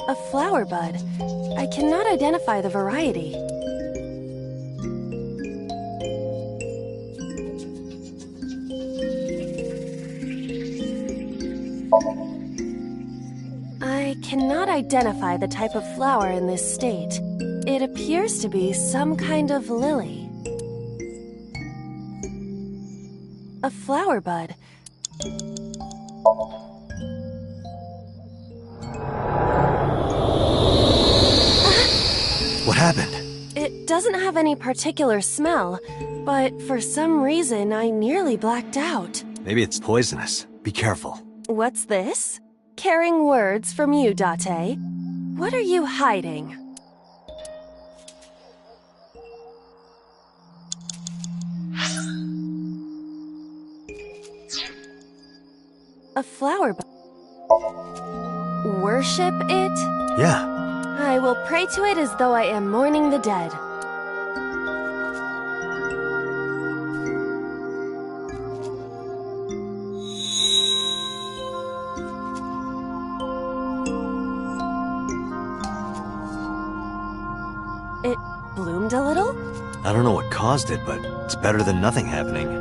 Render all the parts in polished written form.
A flower bud. I cannot identify the variety. I cannot identify the type of flower in this state. It appears to be some kind of lily. A flower bud. What happened? It doesn't have any particular smell, but for some reason I nearly blacked out. Maybe it's poisonous. Be careful. What's this? Caring words from you, Date. What are you hiding? A flower bud. Worship it? Yeah. I will pray to it as though I am mourning the dead. It bloomed a little? I don't know what caused it, but it's better than nothing happening.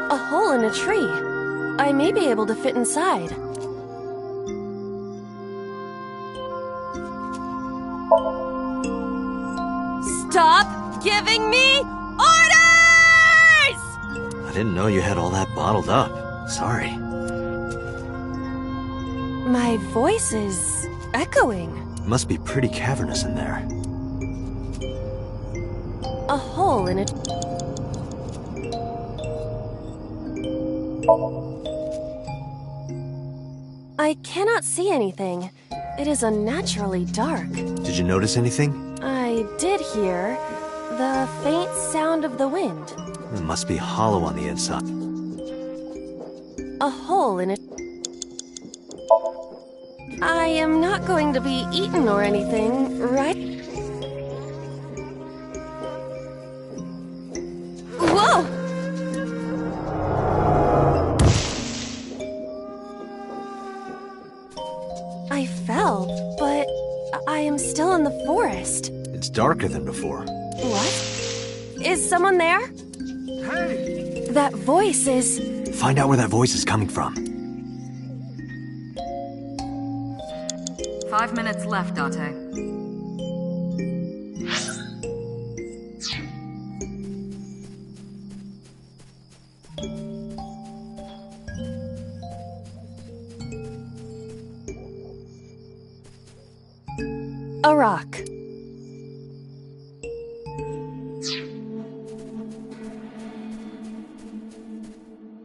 A hole in a tree. I may be able to fit inside. Stop giving me orders! I didn't know you had all that bottled up. Sorry. My voice is echoing. It must be pretty cavernous in there. A hole in a... I cannot see anything. It is unnaturally dark. Did you notice anything? I did hear the faint sound of the wind. It must be hollow on the inside. A hole in it. I am not going to be eaten or anything, right? Whoa! I fell, but I am still in the forest. It's darker than before. What? Is someone there? Hey! That voice is... Find out where that voice is coming from. 5 minutes left, Date. A rock.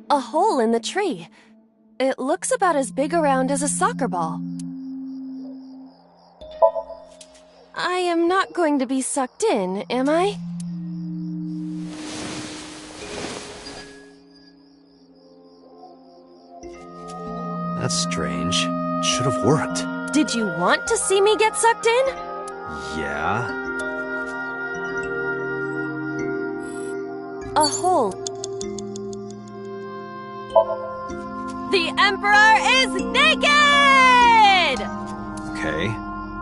A hole in the tree. It looks about as big around as a soccer ball. I am not going to be sucked in, am I? That's strange. It should have worked. Did you want to see me get sucked in? Yeah? A hole. The Emperor is naked! Okay.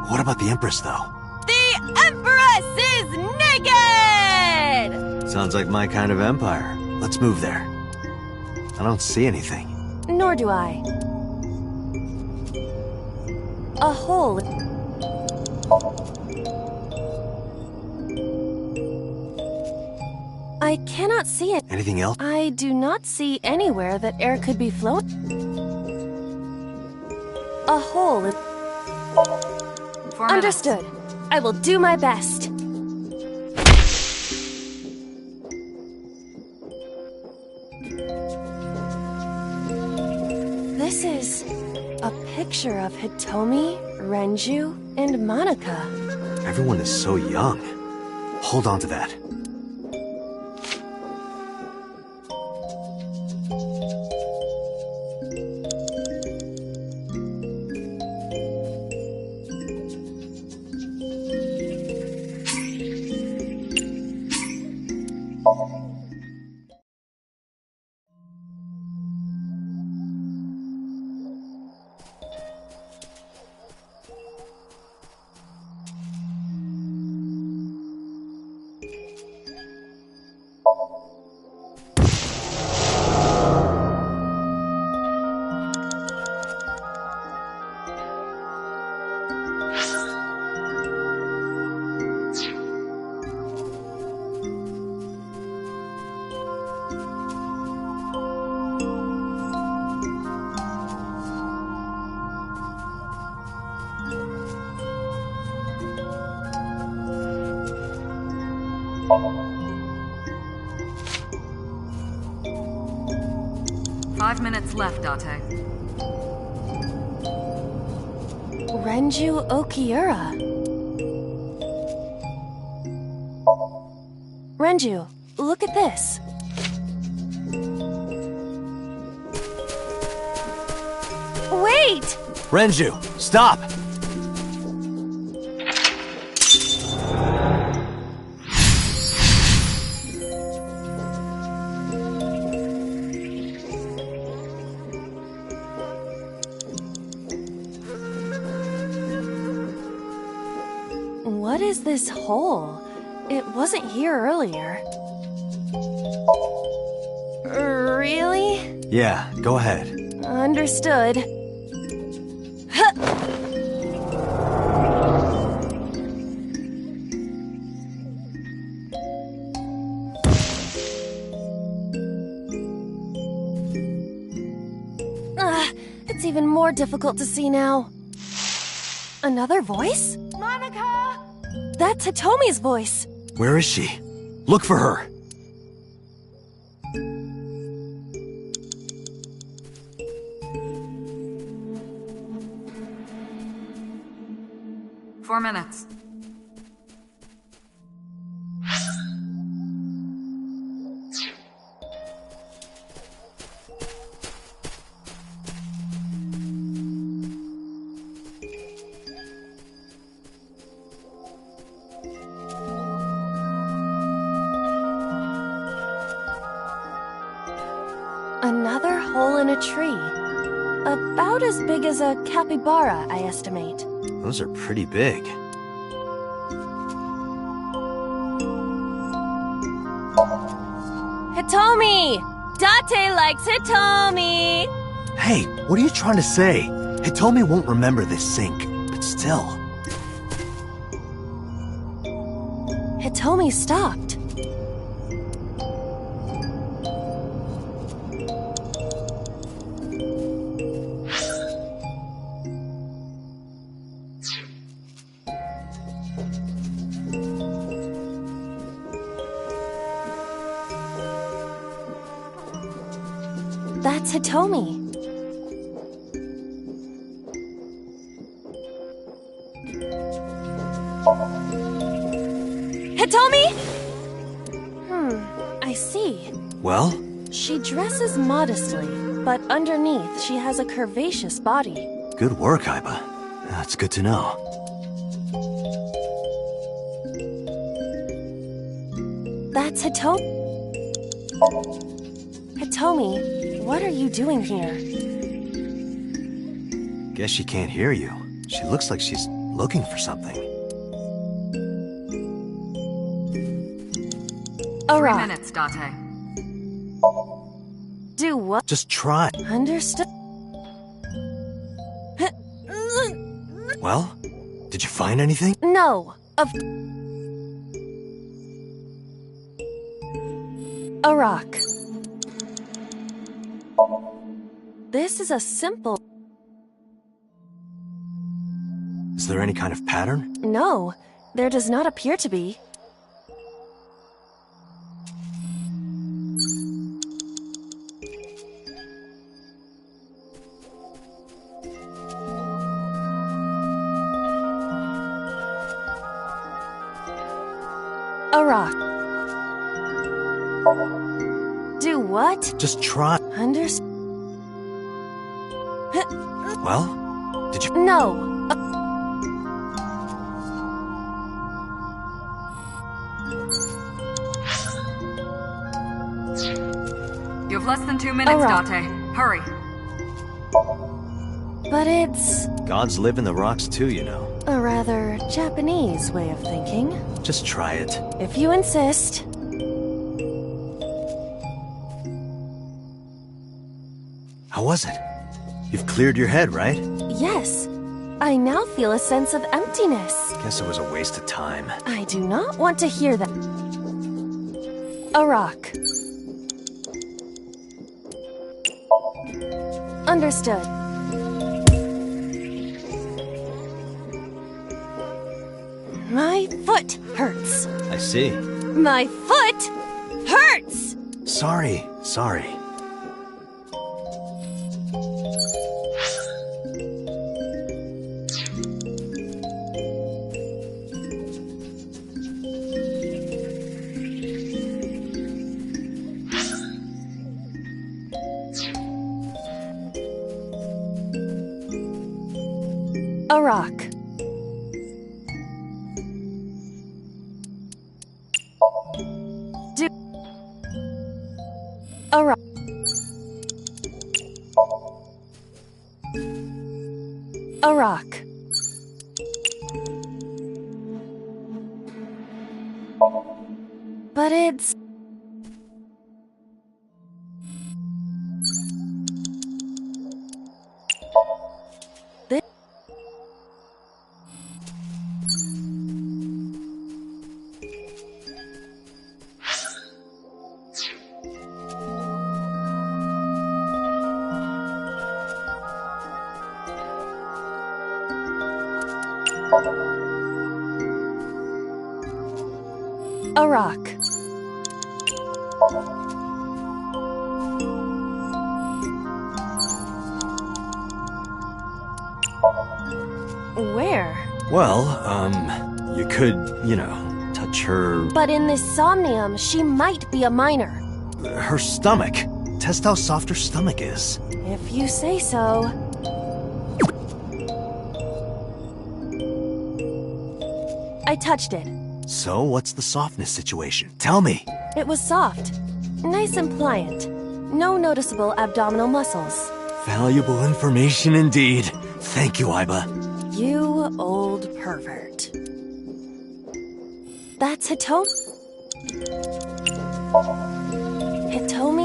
What about the Empress, though? The Empress is naked! Sounds like my kind of empire. Let's move there. I don't see anything. Nor do I. A hole. I cannot see it. Anything else? I do not see anywhere that air could be flowing. A hole is... 4 minutes. Understood. I will do my best. This is a picture of Hitomi, Renju, and Monika. Everyone is so young. Hold on to that. Five minutes left, Date. Renju Okiura. Renju, look at this. Wait! Renju, stop! What is this hole? It wasn't here earlier. Really? Yeah, go ahead. Understood. Huh. It's even more difficult to see now. Another voice? Monika! That's Hitomi's voice. Where is she? Look for her. Four minutes. Another hole in a tree. About as big as a capybara, I estimate. Those are pretty big. Hitomi! Date likes Hitomi! Hey, what are you trying to say? Hitomi won't remember this sink, but still. Hitomi stopped. That's Hitomi. Hitomi? I see. Well? She dresses modestly, but underneath she has a curvaceous body. Good work, Aiba. That's good to know. That's Hitomi. Hitomi, what are you doing here? Guess she can't hear you. She looks like she's looking for something. 3 minutes, Date. Do what? Just try. Understood. Well? Did you find anything? No. A rock. This is a simple... Is there any kind of pattern? No, there does not appear to be. A rock. Do what? Just try. Well, did you... No. You have less than 2 minutes, Alright. Date. Hurry. But it's Gods live in the rocks too, you know. a rather Japanese way of thinking. Just try it. If you insist. How was it? You've cleared your head, right? Yes. I now feel a sense of emptiness. Guess it was a waste of time. I do not want to hear that. A rock. Understood. My foot hurts. I see. My foot hurts! Sorry. A rock. A rock. A rock. But it's... A rock. Where? Well, you could, you know, touch her... But in this somnium, she might be a minor. her stomach. Test how soft her stomach is. If you say so. I touched it. So, what's the softness situation? Tell me! It was soft. Nice and pliant. No noticeable abdominal muscles. Valuable information indeed. Thank you, Aiba. You old pervert. That's Hitomi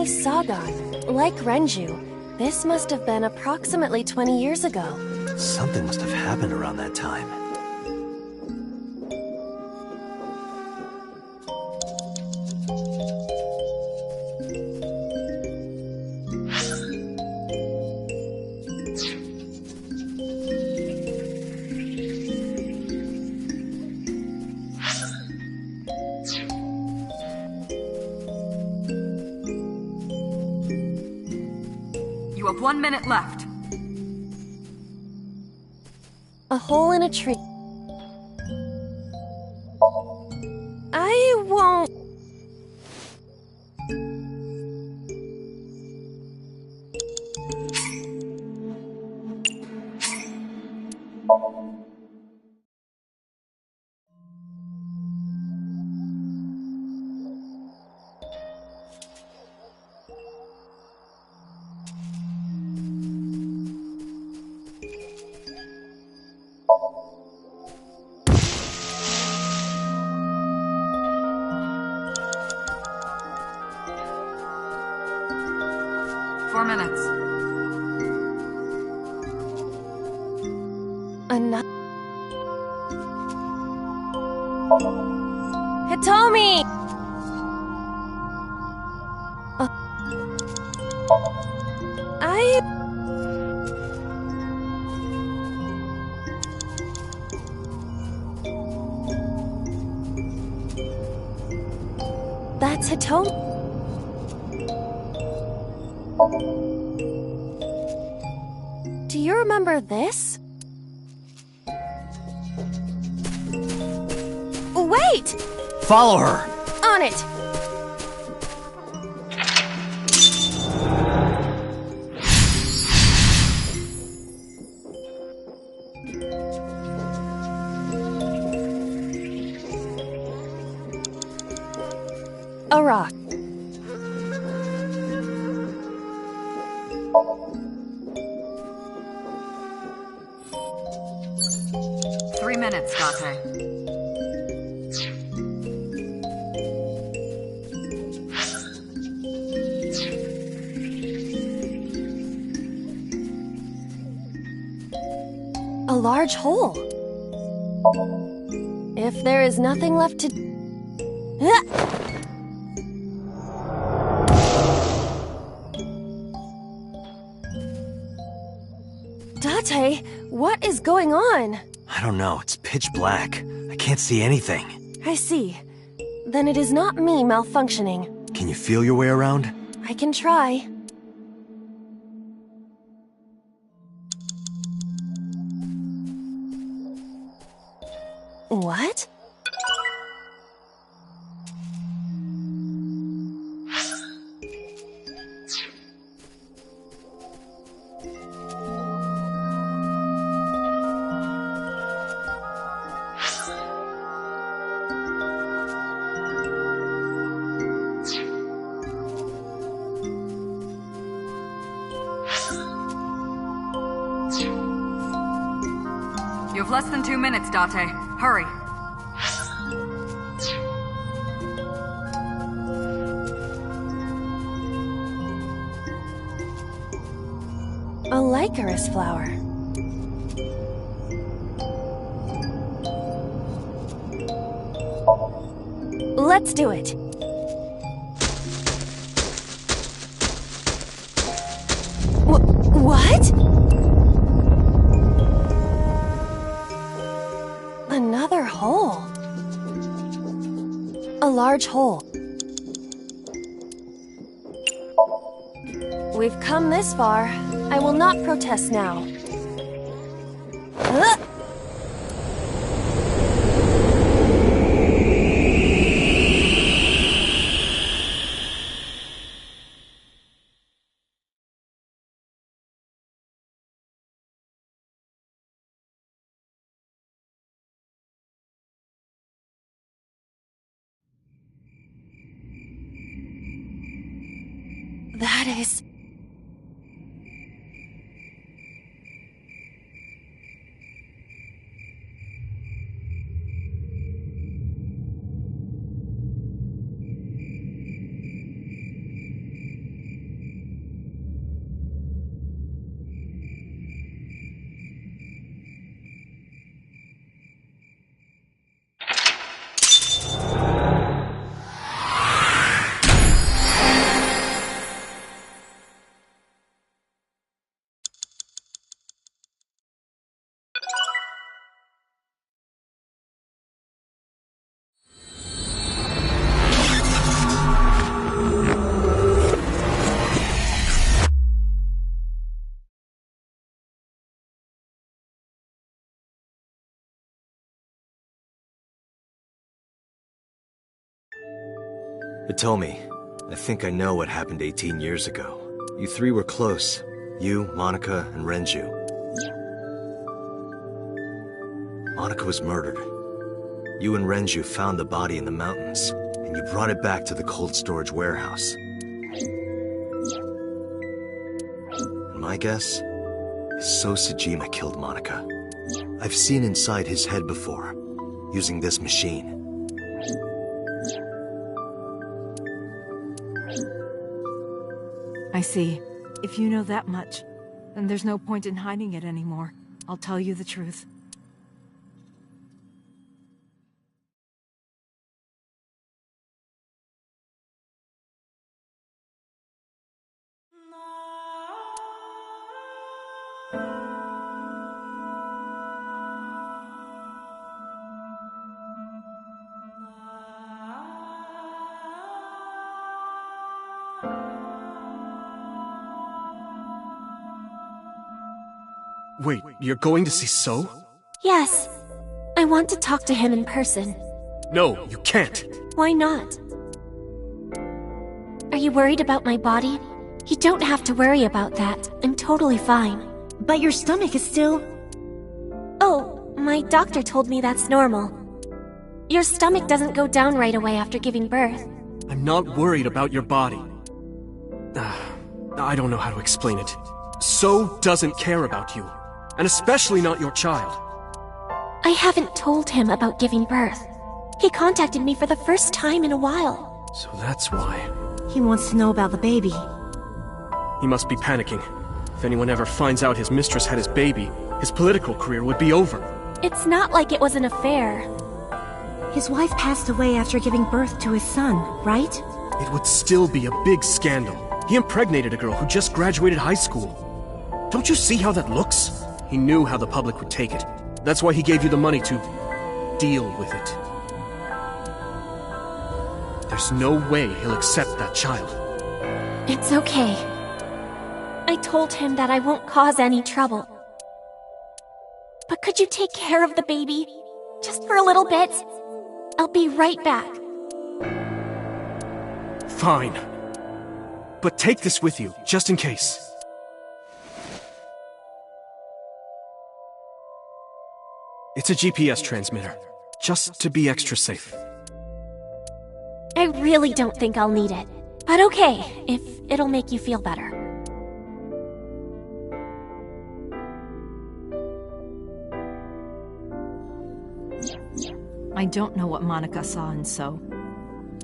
Sagan. Like Renju, this must have been approximately 20 years ago. Something must have happened around that time. You have 1 minute left. A hole in a tree. I won't... Four minutes. Enough. Hitomi! That's Hitomi. Do you remember this? Wait! Follow her! On it! A rock. Three minutes, Date. A large hole. If there is nothing left to... Date, what is going on? I don't know, it's pitch black. I can't see anything. I see. Then it is not me malfunctioning. Can you feel your way around? I can try. What? You have less than 2 minutes, Date. Hurry. A Lycoris flower. Let's do it. What? Another hole. A large hole. We've come this far. I will not protest now. That is... Hitomi, I think I know what happened 18 years ago. You three were close. You, Monica, and Renju. Monica was murdered. You and Renju found the body in the mountains, and you brought it back to the cold storage warehouse. And my guess is So Sejima killed Monica. I've seen inside his head before, using this machine. I see. If you know that much, then there's no point in hiding it anymore. I'll tell you the truth. You're going to see So? Yes. I want to talk to him in person. No, you can't. Why not? Are you worried about my body? You don't have to worry about that. I'm totally fine. But your stomach is still... Oh, my doctor told me that's normal. Your stomach doesn't go down right away after giving birth. I'm not worried about your body. I don't know how to explain it. So doesn't care about you. And especially not your child. I haven't told him about giving birth. He contacted me for the first time in a while. So that's why. He wants to know about the baby. He must be panicking. If anyone ever finds out his mistress had his baby, his political career would be over. It's not like it was an affair. His wife passed away after giving birth to his son, right? It would still be a big scandal. He impregnated a girl who just graduated high school. Don't you see how that looks? He knew how the public would take it. That's why he gave you the money to deal with it. There's no way he'll accept that child. It's okay. I told him that I won't cause any trouble. But could you take care of the baby? Just for a little bit? I'll be right back. Fine. But take this with you, just in case. It's a GPS transmitter, just to be extra safe. I really don't think I'll need it. But okay, if it'll make you feel better. I don't know what Monica saw in So.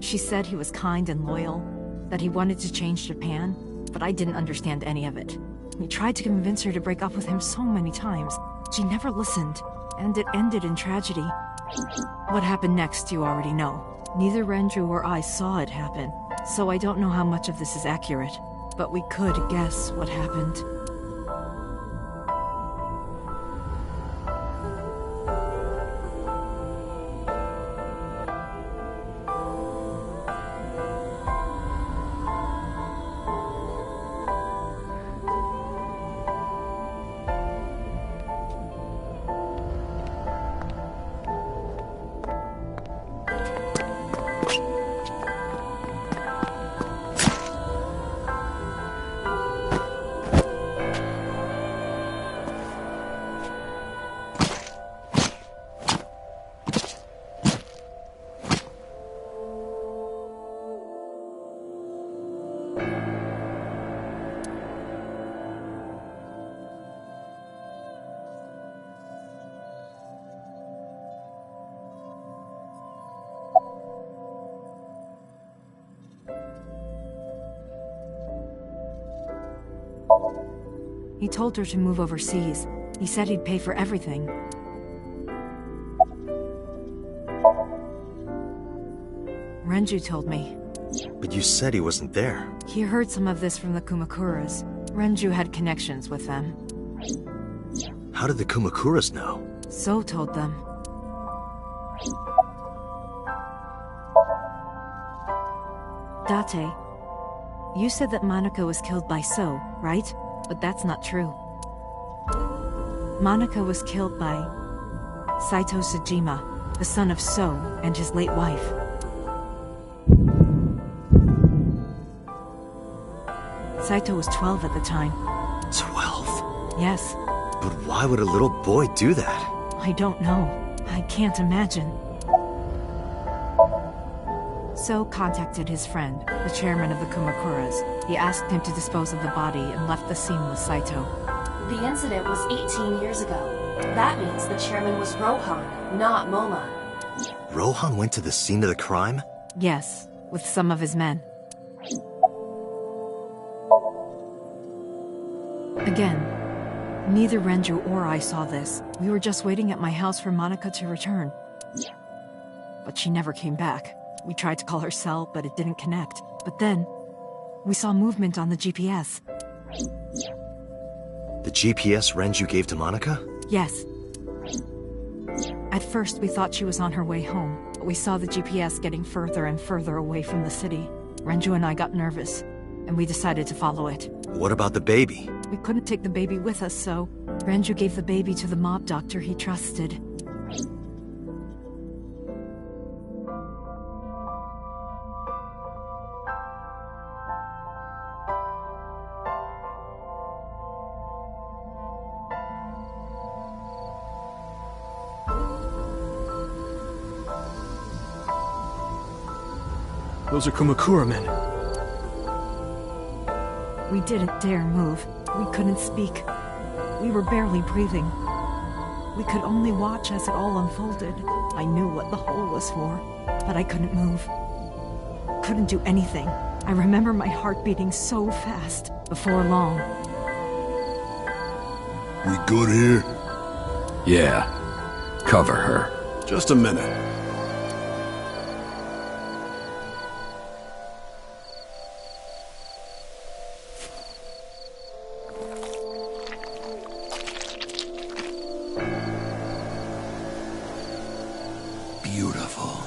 She said he was kind and loyal, that he wanted to change Japan, but I didn't understand any of it. We tried to convince her to break up with him so many times. She never listened, and it ended in tragedy. What happened next, you already know. Neither Renju or I saw it happen, so I don't know how much of this is accurate, but we could guess what happened. He told her to move overseas. He said he'd pay for everything. Renju told me. But you said he wasn't there. He heard some of this from the Kumakuras. Renju had connections with them. How did the Kumakuras know? So told them. Date, you said that Monica was killed by So, right? But that's not true. Monica was killed by Saito Sejima, the son of So and his late wife. Saito was 12 at the time. 12? Yes. But why would a little boy do that? I don't know. I can't imagine. So contacted his friend, the chairman of the Kumakuras. He asked him to dispose of the body and left the scene with Saito. The incident was 18 years ago. That means the chairman was Rohan, not Moma. Rohan went to the scene of the crime? Yes, with some of his men. Again, neither Renju or I saw this. We were just waiting at my house for Monica to return. But she never came back. We tried to call her cell, but it didn't connect. But then, we saw movement on the GPS. The GPS Renju gave to Monica? Yes. At first, we thought she was on her way home, but we saw the GPS getting further and further away from the city. Renju and I got nervous, and we decided to follow it. What about the baby? We couldn't take the baby with us, so Renju gave the baby to the mob doctor he trusted. Those are Kumakura men. We didn't dare move. We couldn't speak. We were barely breathing. We could only watch as it all unfolded. I knew what the hole was for, but I couldn't move. Couldn't do anything. I remember my heart beating so fast. Before long. We good here? Yeah. Cover her. Just a minute. Beautiful.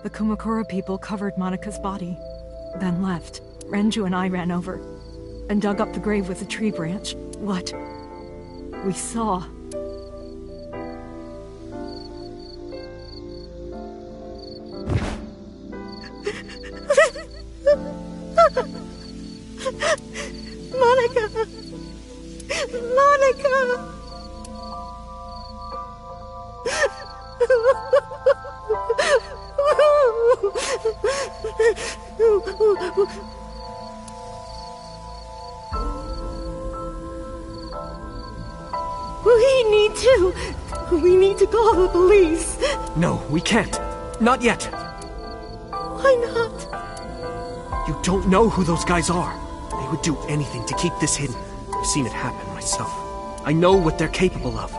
The Kumakura people covered Monika's body, then left. Renju and I ran over and dug up the grave with a tree branch. What we saw. Monica! Monica! We need to call the police. No, we can't. Not yet. Why not? You don't know who those guys are. They would do anything to keep this hidden. I've seen it happen myself. I know what they're capable of.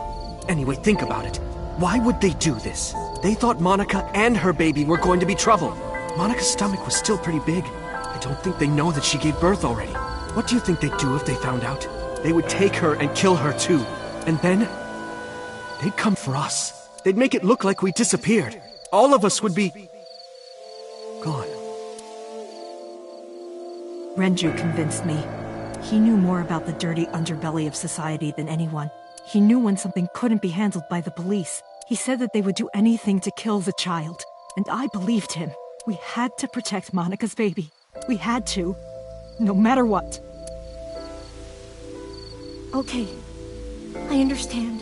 Anyway, think about it. Why would they do this? They thought Monica and her baby were going to be trouble. Monica's stomach was still pretty big. I don't think they know that she gave birth already. What do you think they'd do if they found out? They would take her and kill her too. And then they'd come for us. They'd make it look like we disappeared. All of us would be gone. Renju convinced me. He knew more about the dirty underbelly of society than anyone. He knew when something couldn't be handled by the police. He said that they would do anything to kill the child. And I believed him. We had to protect Monika's baby. We had to. No matter what. Okay. I understand.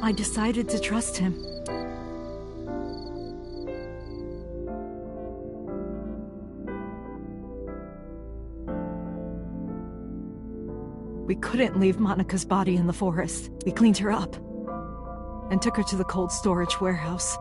I decided to trust him. We couldn't leave Monika's body in the forest. We cleaned her up and took her to the cold storage warehouse.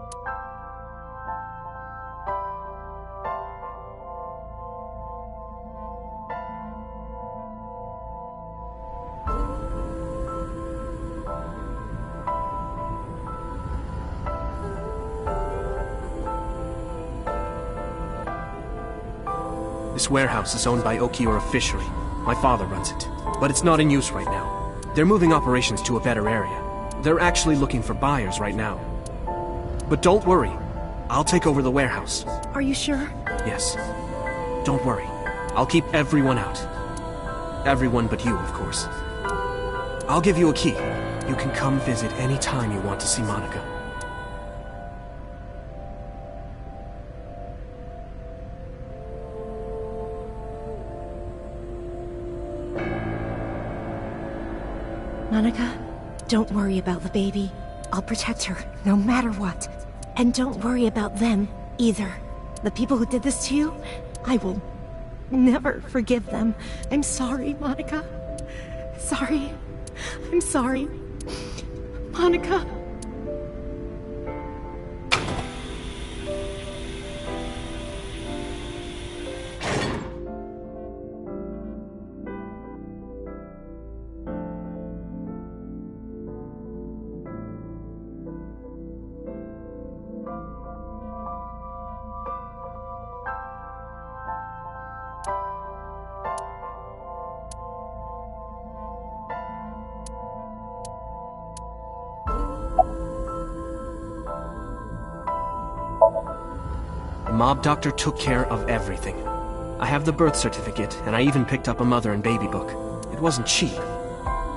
This warehouse is owned by Okiura Fishery. My father runs it, but it's not in use right now. They're moving operations to a better area. They're actually looking for buyers right now. But don't worry, I'll take over the warehouse. Are you sure? Yes. Don't worry, I'll keep everyone out. Everyone but you, of course. I'll give you a key. You can come visit any time you want to see Monica. Monica, don't worry about the baby. I'll protect her, no matter what. And don't worry about them, either. The people who did this to you, I will never forgive them. I'm sorry, Monica. Sorry. I'm sorry. Monica. mob doctor took care of everything. I have the birth certificate, and I even picked up a mother and baby book. It wasn't cheap,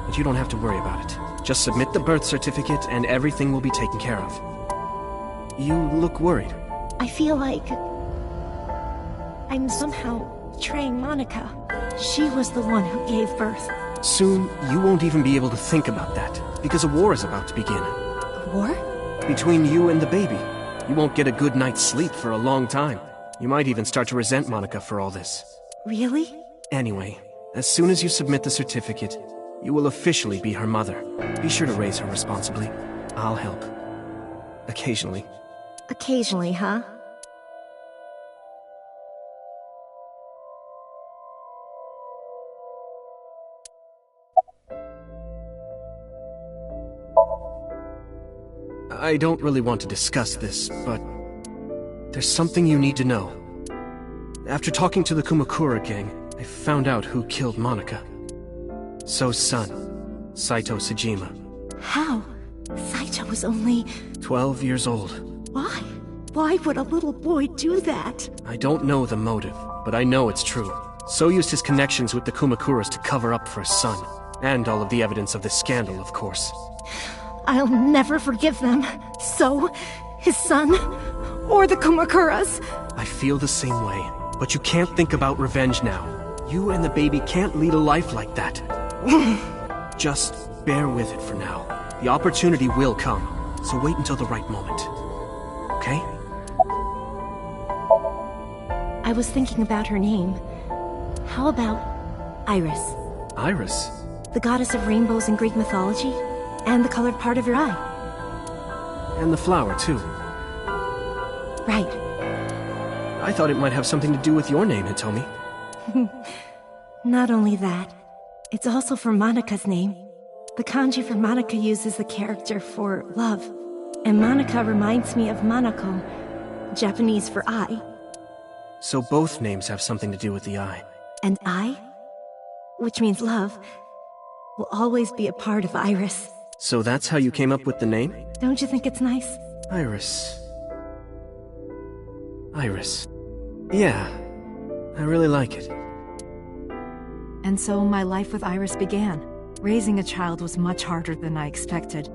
but you don't have to worry about it. Just submit the birth certificate, and everything will be taken care of. You look worried. I feel like I'm somehow betraying Monica. She was the one who gave birth. Soon, you won't even be able to think about that, because a war is about to begin. A war? Between you and the baby. You won't get a good night's sleep for a long time. You might even start to resent Monica for all this. Really? Anyway, as soon as you submit the certificate, you will officially be her mother. Be sure to raise her responsibly. I'll help. Occasionally. Occasionally, huh? I don't really want to discuss this, but there's something you need to know. After talking to the Kumakura gang, I found out who killed Monica. So's son, Saito Sejima. How? Saito was only 12 years old. Why? Why would a little boy do that? I don't know the motive, but I know it's true. So used his connections with the Kumakuras to cover up for his son. And all of the evidence of this scandal, of course. I'll never forgive them. So, his son, or the Kumakuras. I feel the same way, but you can't think about revenge now. You and the baby can't lead a life like that. Just bear with it for now. The opportunity will come, so wait until the right moment. Okay? I was thinking about her name. How about Iris? Iris? The goddess of rainbows in Greek mythology, and the colored part of your eye. And the flower, too. Right. I thought it might have something to do with your name, Hitomi. Not only that, it's also for Monika's name. The kanji for Monica uses the character for love, and Monica reminds me of Manako, Japanese for eye. So both names have something to do with the eye. And eye, which means love, will always be a part of Iris. So that's how you came up with the name? Don't you think it's nice? Iris. Iris. Yeah, I really like it. And so my life with Iris began. Raising a child was much harder than I expected.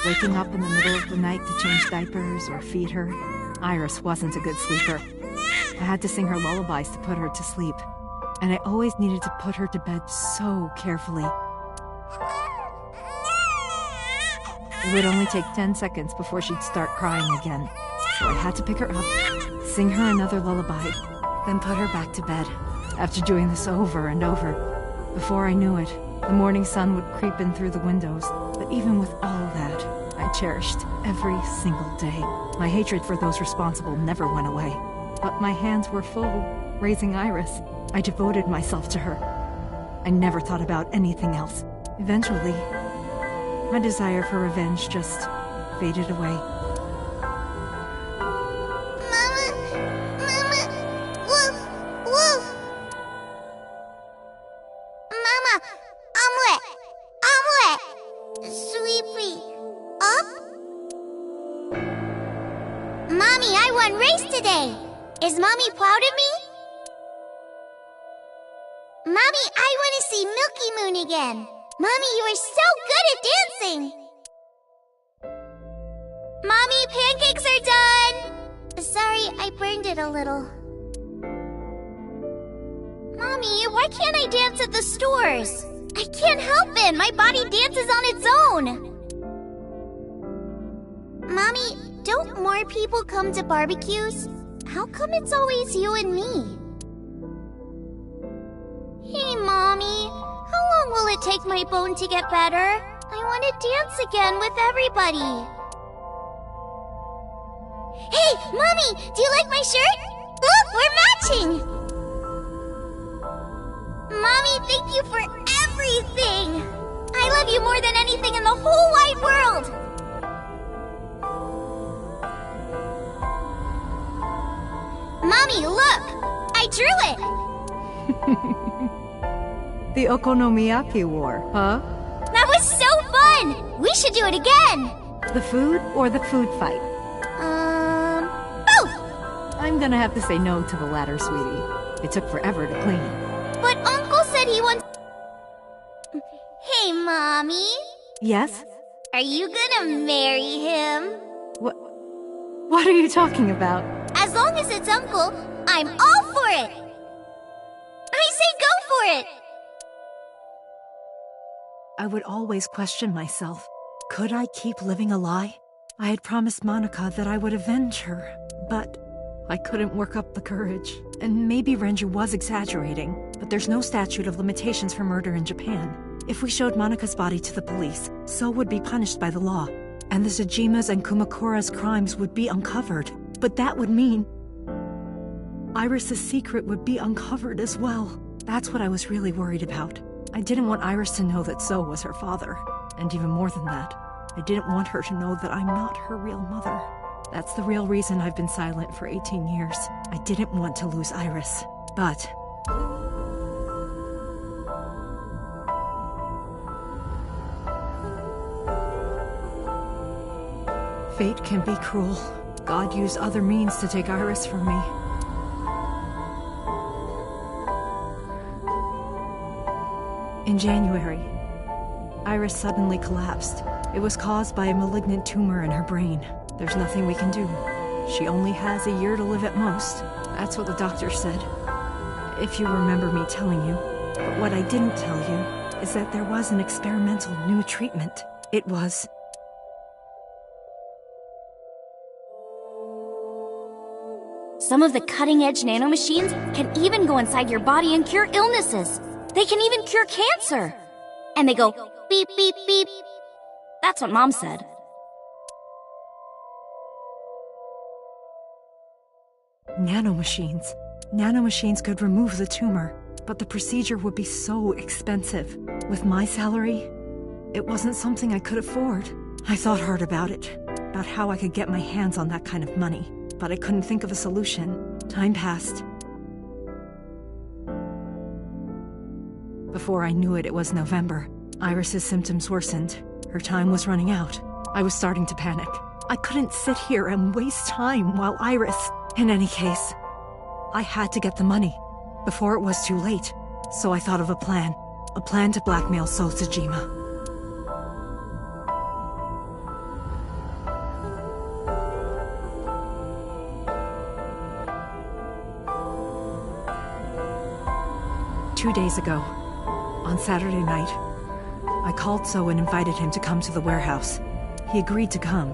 Waking up in the middle of the night to change diapers or feed her, Iris wasn't a good sleeper. I had to sing her lullabies to put her to sleep. And I always needed to put her to bed so carefully. It would only take 10 seconds before she'd start crying again. So I had to pick her up, sing her another lullaby, then put her back to bed. After doing this over and over, before I knew it, the morning sun would creep in through the windows. But even with all that, I cherished every single day. My hatred for those responsible never went away. But my hands were full, raising Iris. I devoted myself to her. I never thought about anything else. Eventually, my desire for revenge just faded away. Mama! Mama! Woof! Woof! Mama! Omelette! Omelette! Sleepy! Up? Mommy, I won race today! Is Mommy proud of me? Mommy, I want to see Milky Moon again! Mommy, you are so good at dancing! Mommy, pancakes are done! Sorry, I burned it a little. Mommy, why can't I dance at the stores? I can't help it! My body dances on its own! Mommy, don't more people come to barbecues? How come it's always you and me? Hey, Mommy. How long will it take my bone to get better? I want to dance again with everybody. Hey, Mommy! Do you like my shirt? Look, we're matching! Mommy, thank you for everything! I love you more than anything in the whole wide world! Mommy, look! I drew it! The Okonomiyaki War, huh? That was so fun! We should do it again! The food or the food fight? I'm gonna have to say no to the latter, sweetie. It took forever to clean. But Uncle said he wants... Hey, Mommy. Yes? Are you gonna marry him? What are you talking about? As long as it's Uncle, I'm all for it! I say go for it! I would always question myself. Could I keep living a lie? I had promised Monica that I would avenge her, but I couldn't work up the courage. And maybe Renju was exaggerating, but there's no statute of limitations for murder in Japan. If we showed Monika's body to the police, So would be punished by the law, and the Tsujima's and Kumakura's crimes would be uncovered. But that would mean Iris's secret would be uncovered as well. That's what I was really worried about. I didn't want Iris to know that So was her father. And even more than that, I didn't want her to know that I'm not her real mother. That's the real reason I've been silent for 18 years. I didn't want to lose Iris. But fate can be cruel. God used other means to take Iris from me. In January, Iris suddenly collapsed. It was caused by a malignant tumor in her brain. There's nothing we can do. She only has a year to live at most. That's what the doctor said. If you remember me telling you. But what I didn't tell you is that there was an experimental new treatment. It was... Some of the cutting-edge nanomachines can even go inside your body and cure illnesses. They can even cure cancer. And they go beep, beep, beep. That's what Mom said. Nanomachines. Nanomachines could remove the tumor, but the procedure would be so expensive. With my salary, it wasn't something I could afford. I thought hard about it, about how I could get my hands on that kind of money, but I couldn't think of a solution. Time passed. Before I knew it, it was November. Iris's symptoms worsened. Her time was running out. I was starting to panic. I couldn't sit here and waste time while Iris... In any case, I had to get the money before it was too late. So I thought of a plan to blackmail So Tsujima. Two days ago, on Saturday night, I called So and invited him to come to the warehouse. He agreed to come.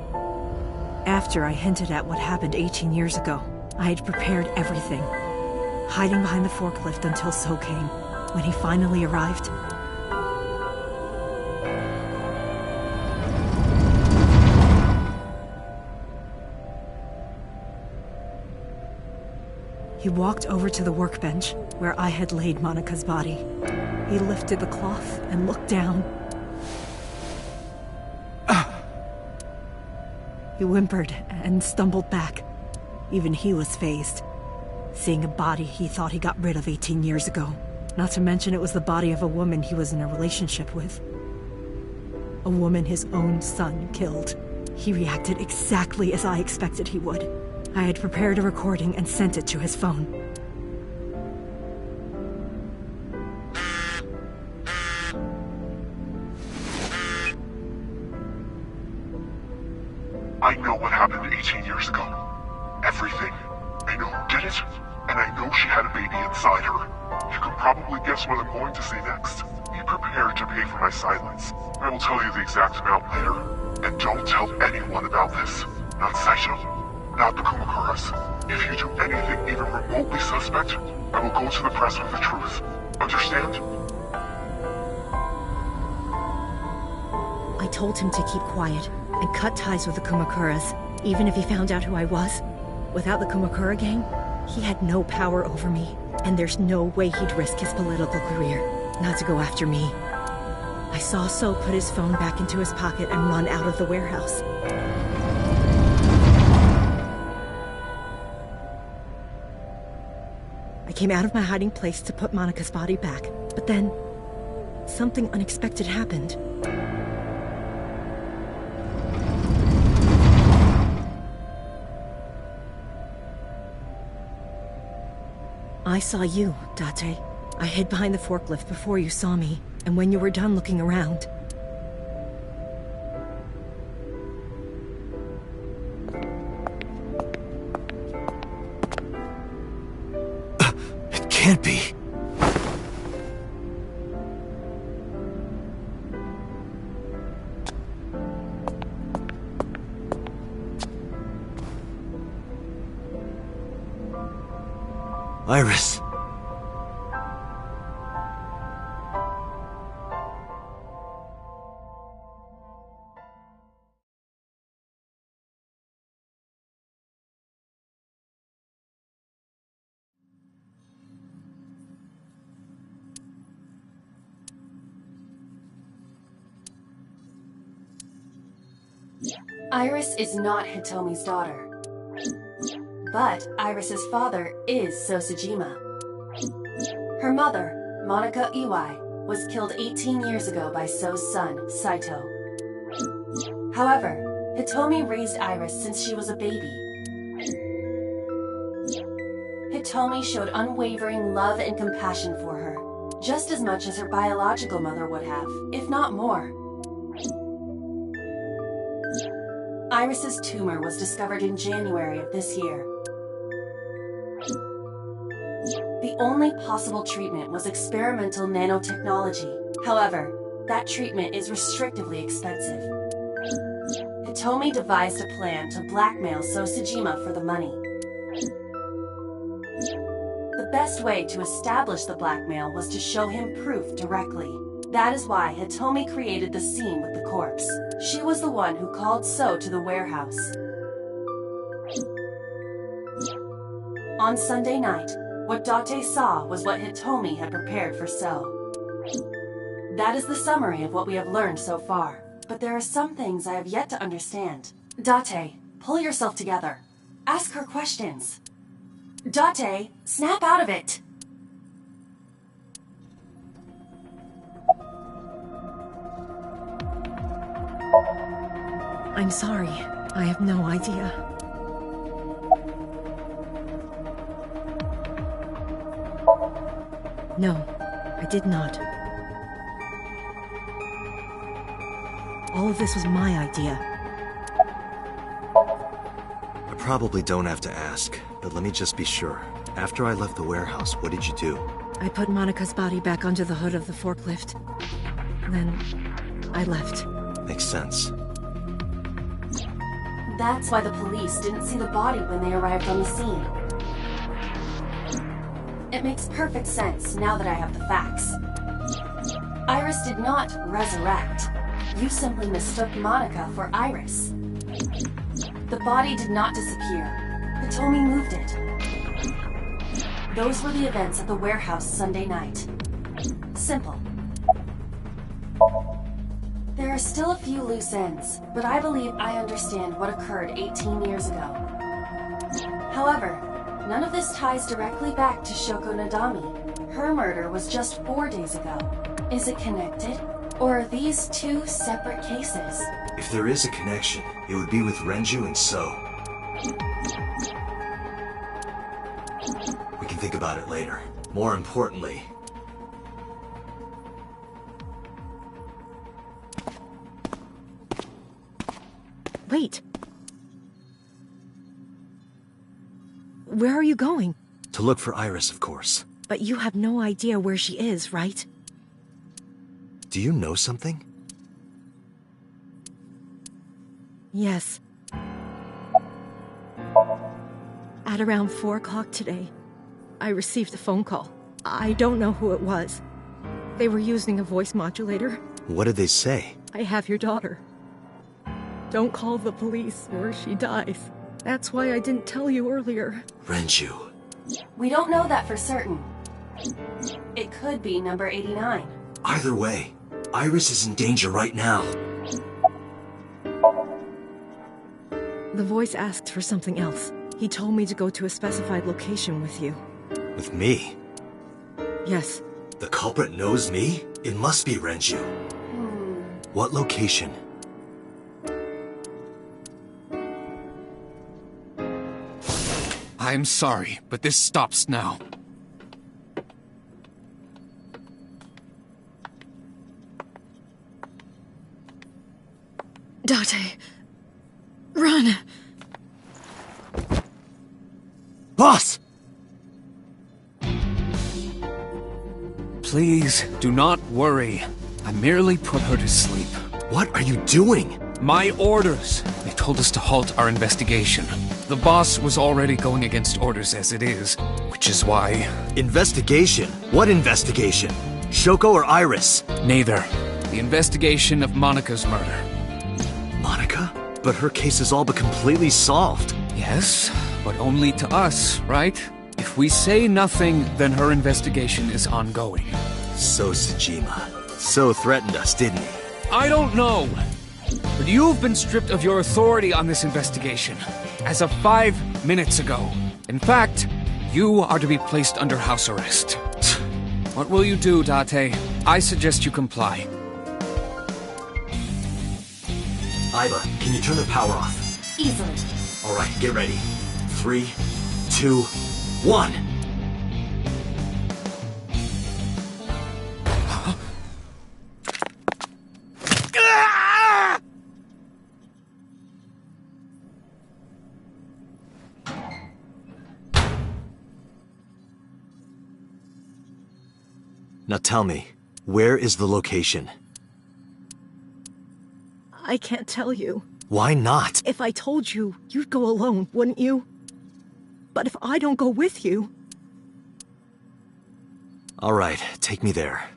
After I hinted at what happened 18 years ago, I had prepared everything, hiding behind the forklift until So came. When he finally arrived, he walked over to the workbench where I had laid Monika's body. He lifted the cloth and looked down. He whimpered and stumbled back. Even he was fazed, seeing a body he thought he got rid of 18 years ago. Not to mention it was the body of a woman he was in a relationship with. A woman his own son killed. He reacted exactly as I expected he would. I had prepared a recording and sent it to his phone. I know what happened 18 years ago. Everything. I know who did it, and I know she had a baby inside her. You can probably guess what I'm going to say next. Be prepared to pay for my silence. I will tell you the exact amount later. And don't tell anyone about this. Not Saito. Not the Kumakuras. If you do anything even remotely suspect, I will go to the press with the truth. Understand? I told him to keep quiet and cut ties with the Kumakuras, even if he found out who I was. Without the Kumakura gang, he had no power over me, and there's no way he'd risk his political career, not to go after me. I saw So put his phone back into his pocket and run out of the warehouse. I came out of my hiding place to put Monika's body back, but then something unexpected happened. I saw you, Date. I hid behind the forklift before you saw me, and when you were done looking around. It can't be. Iris. Iris is not Hitomi's daughter. But Iris's father is Sosajima. Her mother, Monica Iwai, was killed 18 years ago by So's son, Saito. However, Hitomi raised Iris since she was a baby. Hitomi showed unwavering love and compassion for her, just as much as her biological mother would have, if not more. Iris's tumor was discovered in January of this year. The only possible treatment was experimental nanotechnology. However, that treatment is restrictively expensive. Hitomi devised a plan to blackmail Sosajima for the money. The best way to establish the blackmail was to show him proof directly. That is why Hitomi created the scene with the corpse. She was the one who called So to the warehouse. On Sunday night, what Date saw was what Hitomi had prepared for So. That is the summary of what we have learned so far, but there are some things I have yet to understand. Date, pull yourself together. Ask her questions. Date, snap out of it! I'm sorry. I have no idea. No, I did not. All of this was my idea. I probably don't have to ask, but let me just be sure. After I left the warehouse, what did you do? I put Monica's body back onto the hood of the forklift. Then, I left. Makes sense. That's why the police didn't see the body when they arrived on the scene. It makes perfect sense now that I have the facts. Iris did not resurrect. You simply mistook Monica for Iris. The body did not disappear. Hitomi moved it. Those were the events at the warehouse Sunday night. Simple. There are still a few loose ends, but I believe I understand what occurred 18 years ago. However, none of this ties directly back to Shoko Nadami. Her murder was just 4 days ago. Is it connected? Or are these two separate cases? If there is a connection, it would be with Renju and So. We can think about it later. More importantly... Wait. Where are you going? To look for Iris, of course. But you have no idea where she is, right? Do you know something? Yes. At around 4 o'clock today, I received a phone call. I don't know who it was. They were using a voice modulator. What did they say? I have your daughter. Don't call the police or she dies. That's why I didn't tell you earlier. Renju. We don't know that for certain. It could be number 89. Either way, Iris is in danger right now. The voice asked for something else. He told me to go to a specified location with you. With me? Yes. The culprit knows me? It must be Renju. What location? I'm sorry, but this stops now. Date. Run! Boss! Please, do not worry. I merely put her to sleep. What are you doing? My orders. They told us to halt our investigation. The boss was already going against orders as it is, which is why... Investigation? What investigation? Shoko or Iris? Neither. The investigation of Monika's murder. Monika? But her case is all but completely solved. Yes, but only to us, right? If we say nothing, then her investigation is ongoing. So Sejima. So threatened us, didn't he? I don't know. But you've been stripped of your authority on this investigation, as of 5 minutes ago. In fact, you are to be placed under house arrest. What will you do, Date? I suggest you comply. Aiba, can you turn the power off? Easily. Alright, get ready. 3, 2, 1! Now tell me, where is the location? I can't tell you. Why not? If I told you, you'd go alone, wouldn't you? But if I don't go with you... Alright, take me there.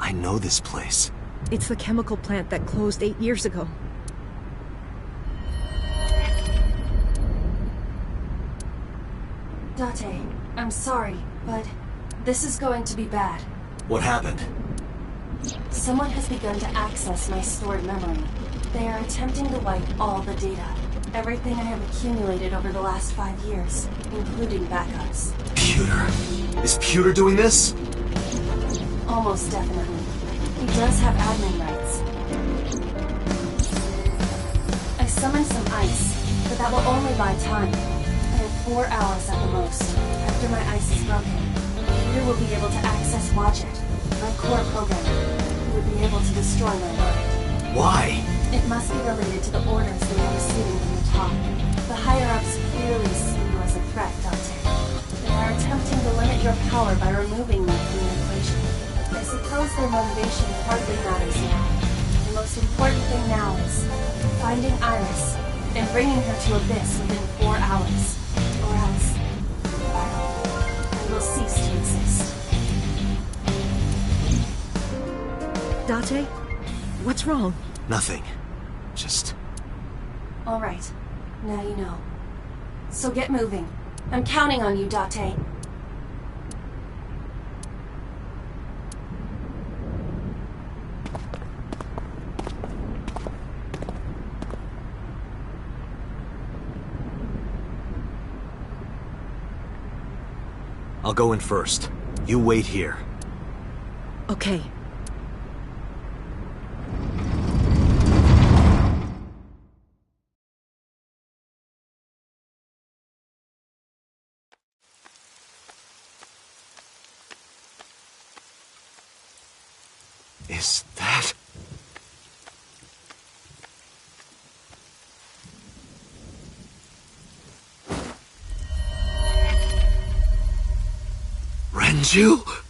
I know this place. It's the chemical plant that closed 8 years ago. Date, I'm sorry, but this is going to be bad. What happened? Someone has begun to access my stored memory. They are attempting to wipe all the data. Everything I have accumulated over the last 5 years, including backups. Pewter. Is Pewter doing this? Almost definitely. He does have admin rights. I summoned some ice, but that will only buy time. I have 4 hours at the most. After my ice is broken, Peter will be able to access Watch It, my core programmer. He would be able to destroy my mind. Why? It must be related to the orders they are receiving from the top. The higher-ups clearly see you as a threat, Date. They are attempting to limit your power by removing me from the equation. I suppose their motivation hardly matters now. The most important thing now is finding Iris and bringing her to Abyss within 4 hours. Or else, I will cease to exist. Date? What's wrong? Nothing. Just... Alright, now you know. So get moving. I'm counting on you, Date. I'll go in first. You wait here. Okay. Is that... Renju?